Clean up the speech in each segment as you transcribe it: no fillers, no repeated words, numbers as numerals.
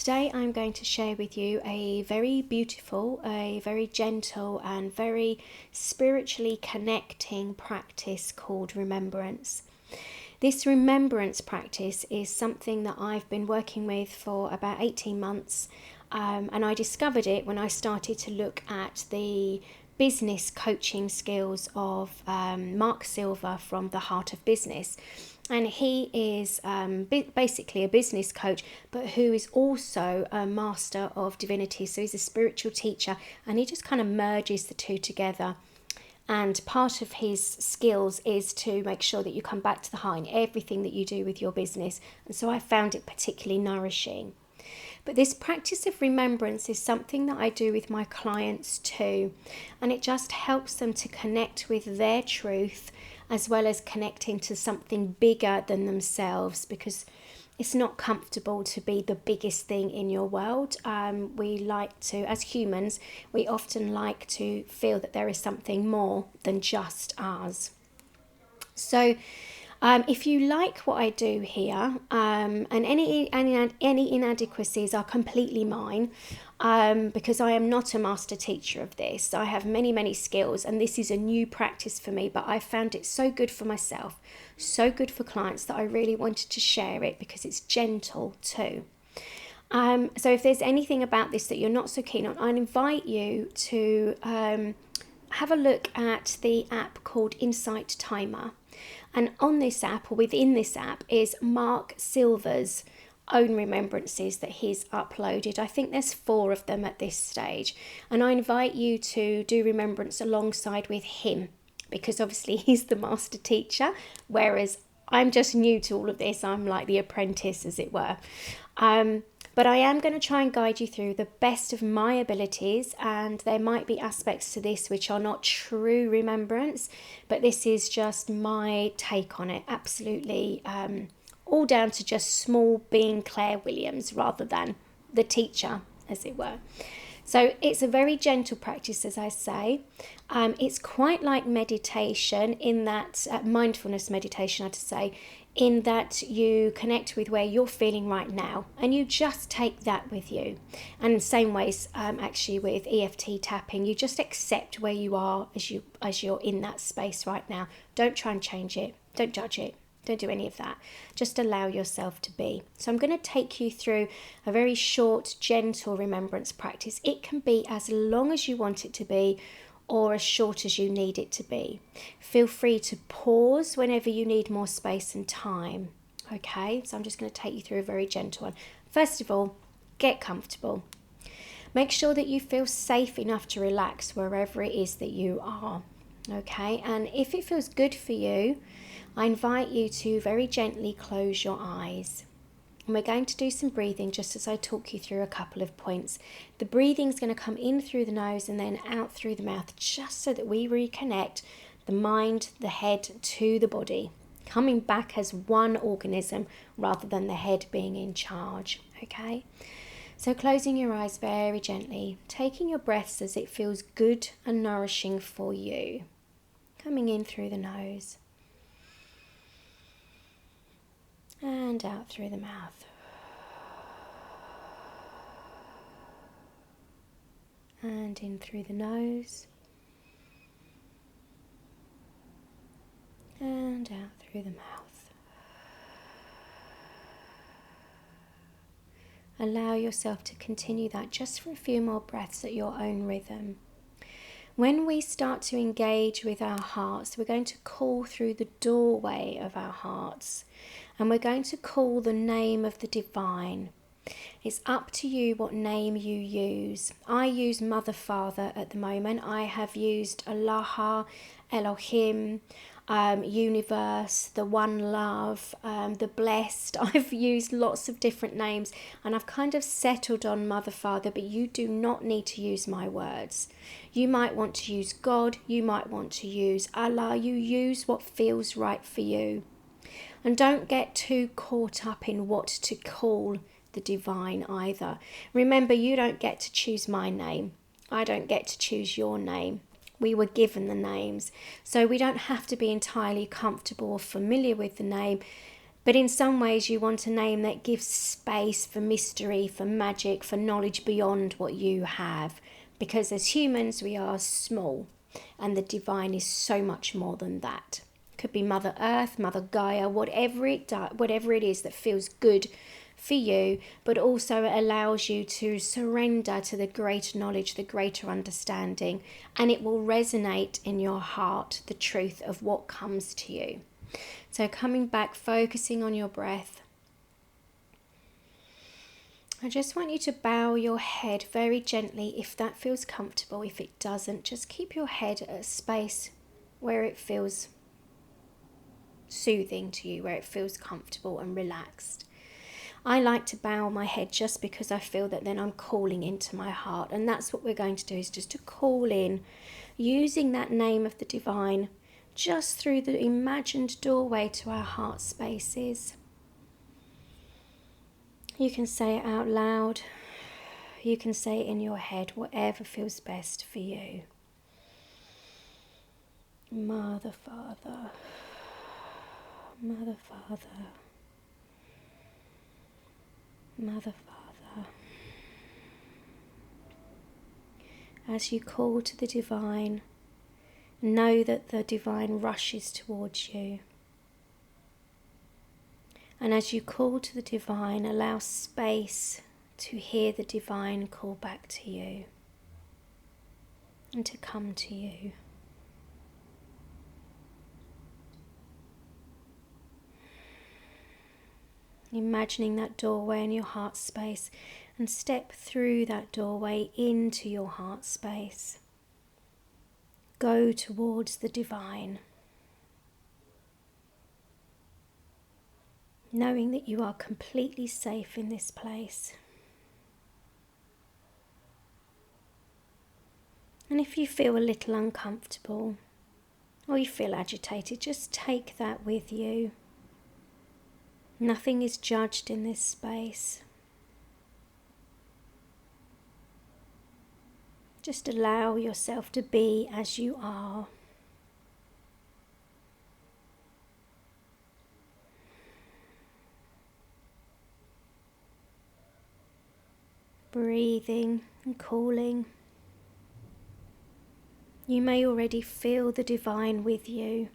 today I'm going to share with you a very beautiful, a very gentle and very spiritually connecting practice called remembrance. This remembrance practice is something that I've been working with for about 18 months, and I discovered it when I started to look at the business coaching skills of Mark Silver from The Heart of Business. And he is basically a business coach, but who is also a master of divinity. So he's a spiritual teacher, and he just kind of merges the two together. And part of his skills is to make sure that you come back to the heart in everything that you do with your business. And so I found it particularly nourishing. But this practice of remembrance is something that I do with my clients too. And it just helps them to connect with their truth, as well as connecting to something bigger than themselves, because it's not comfortable to be the biggest thing in your world. We like to, as humans, we often like to feel that there is something more than just us. So if you like what I do here, and any inadequacies are completely mine, because I am not a master teacher of this. I have many skills, and this is a new practice for me, but I found it so good for myself, so good for clients, that I really wanted to share it because it's gentle too. So if there's anything about this that you're not so keen on, I invite you to have a look at the app called Insight Timer. And on this app, or within this app, is Mark Silver's own remembrances that he's uploaded. I think there's 4 of them at this stage. And I invite you to do remembrance alongside with him, because obviously he's the master teacher, whereas I'm just new to all of this. I'm like the apprentice, as it were. But I am going to try and guide you through the best of my abilities, and there might be aspects to this which are not true remembrance, but this is just my take on it. Absolutely, all down to just small being Claire Williams rather than the teacher, as it were. So it's a very gentle practice, as I say. It's quite like meditation in that, mindfulness meditation, I'd say, in that you connect with where you're feeling right now, and you just take that with you. And in the same ways, actually with EFT tapping, you just accept where you are as you're in that space right now. Don't try and change it. Don't judge it. Don't do any of that. Just allow yourself to be. So I'm going to take you through a very short, gentle remembrance practice. It can be as long as you want it to be, or as short as you need it to be. Feel free to pause whenever you need more space and time. Okay, so I'm just going to take you through a very gentle one. First of all, get comfortable. Make sure that you feel safe enough to relax wherever it is that you are. Okay, and if it feels good for you, I invite you to very gently close your eyes. And we're going to do some breathing just as I talk you through a couple of points. The breathing is going to come in through the nose and then out through the mouth, just so that we reconnect the mind, the head to the body, coming back as one organism rather than the head being in charge. Okay? So closing your eyes very gently, taking your breaths as it feels good and nourishing for you. Coming in through the nose and out through the mouth. And in through the nose and out through the mouth. Allow yourself to continue that just for a few more breaths at your own rhythm. When we start to engage with our hearts, we're going to call through the doorway of our hearts, and we're going to call the name of the divine. It's up to you what name you use. I use Mother, Father at the moment. I have used Allah, Elohim, universe, the one love, the blessed. I've used lots of different names, and I've kind of settled on Mother, Father, but you do not need to use my words. You might want to use God, you might want to use Allah. You use what feels right for you. And don't get too caught up in what to call the divine either. Remember, you don't get to choose my name. I don't get to choose your name. We were given the names, so we don't have to be entirely comfortable or familiar with the name. But in some ways you want a name that gives space for mystery, for magic, for knowledge beyond what you have. Because as humans we are small, and the divine is so much more than that. Could be Mother Earth, Mother Gaia, whatever it is that feels good for you, but also it allows you to surrender to the greater knowledge, the greater understanding, and it will resonate in your heart, the truth of what comes to you. So coming back, focusing on your breath. I just want you to bow your head very gently if that feels comfortable. If it doesn't, just keep your head at a space where it feels soothing to you, where it feels comfortable and relaxed. I like to bow my head just because I feel that then I'm calling into my heart, and that's what we're going to do, is just to call in using that name of the divine just through the imagined doorway to our heart spaces. You can say it out loud, you can say it in your head, whatever feels best for you. Mother, Father, Mother, Father, Mother, Father. As you call to the divine, know that the divine rushes towards you. And as you call to the divine, allow space to hear the divine call back to you and to come to you. Imagining that doorway in your heart space, and step through that doorway into your heart space. Go towards the divine, knowing that you are completely safe in this place. And if you feel a little uncomfortable or you feel agitated, just take that with you. Nothing is judged in this space. Just allow yourself to be as you are. Breathing and calling. You may already feel the divine with you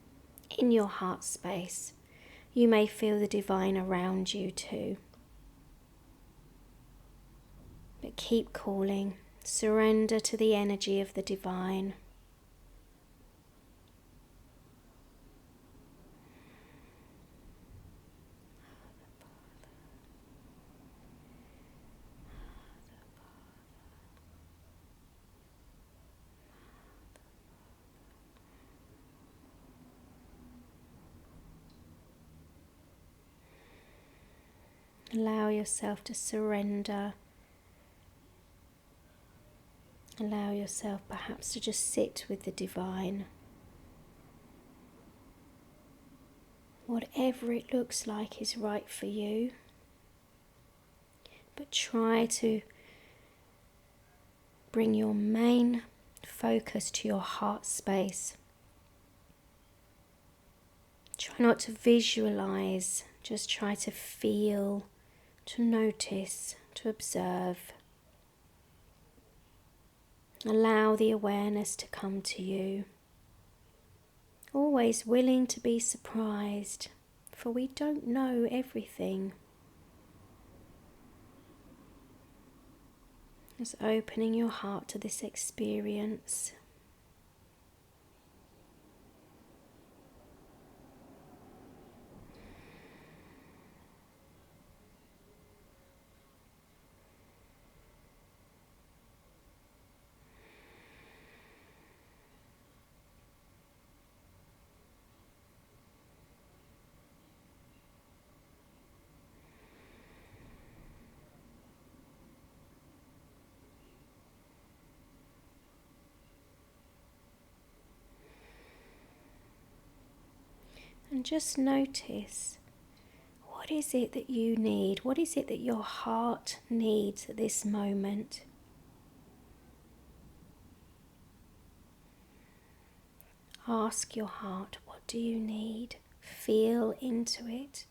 in your heart space. You may feel the divine around you too. But keep calling. Surrender to the energy of the divine. Allow yourself to surrender. Allow yourself perhaps to just sit with the divine. Whatever it looks like is right for you. But try to bring your main focus to your heart space. Try not to visualize, just try to feel, to notice, to observe. Allow the awareness to come to you. Always willing to be surprised, for we don't know everything. Just opening your heart to this experience. And just notice, what is it that you need? What is it that your heart needs at this moment? Ask your heart, what do you need? Feel into it.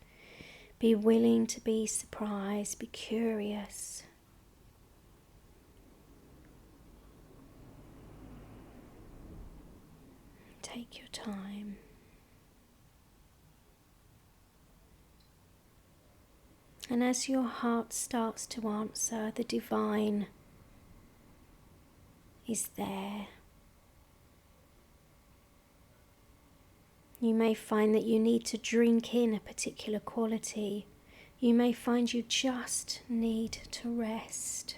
Be willing to be surprised, be curious. Take your time. And as your heart starts to answer, the divine is there. You may find that you need to drink in a particular quality. You may find you just need to rest.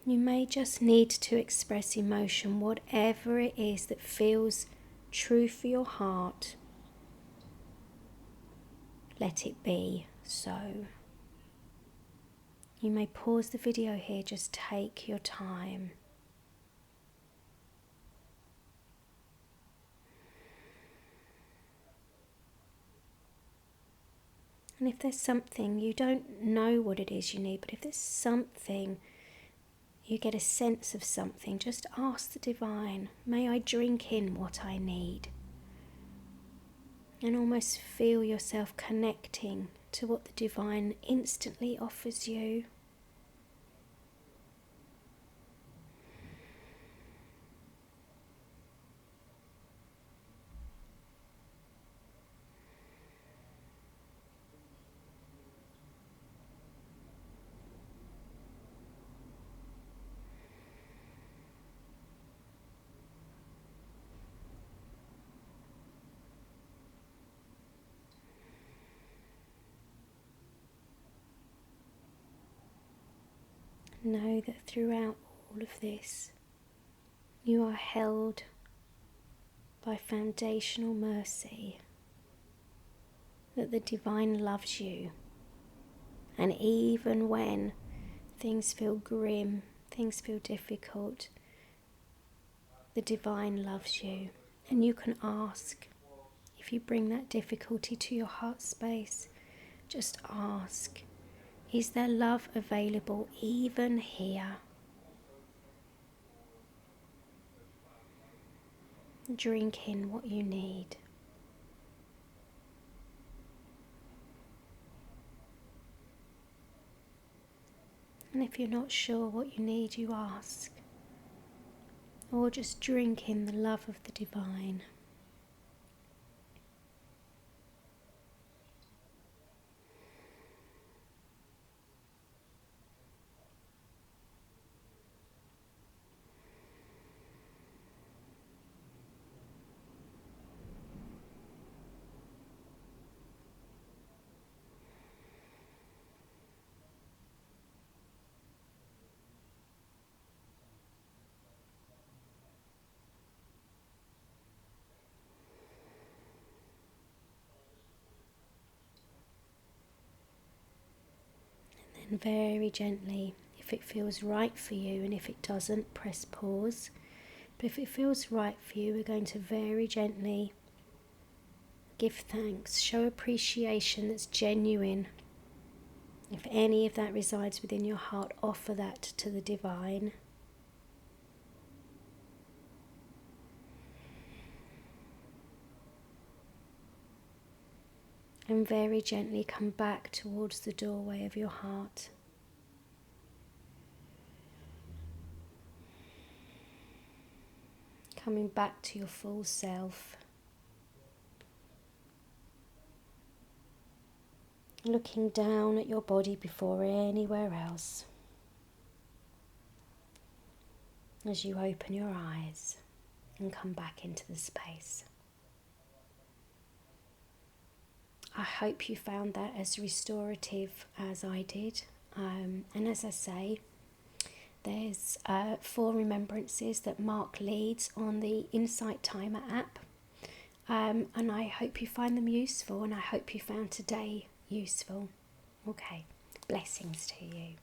You may just need to express emotion, whatever it is that feels true for your heart. Let it be so. You may pause the video here, just take your time. And if there's something, you don't know what it is you need, but if there's something, you get a sense of something, just ask the divine, may I drink in what I need? And almost feel yourself connecting to what the divine instantly offers you. Know that throughout all of this, you are held by foundational mercy, that the divine loves you. And even when things feel grim, things feel difficult, the divine loves you. And you can ask, if you bring that difficulty to your heart space, just ask, is there love available even here? Drink in what you need. And if you're not sure what you need, you ask. Or just drink in the love of the divine. And very gently, if it feels right for you, and if it doesn't, press pause. But if it feels right for you, we're going to very gently give thanks, show appreciation that's genuine. If any of that resides within your heart, offer that to the divine. And very gently come back towards the doorway of your heart. Coming back to your full self. Looking down at your body before anywhere else. As you open your eyes and come back into the space. I hope you found that as restorative as I did. And as I say, there's 4 remembrances that Mark leads on the Insight Timer app. And I hope you find them useful, and I hope you found today useful. Okay, blessings to you.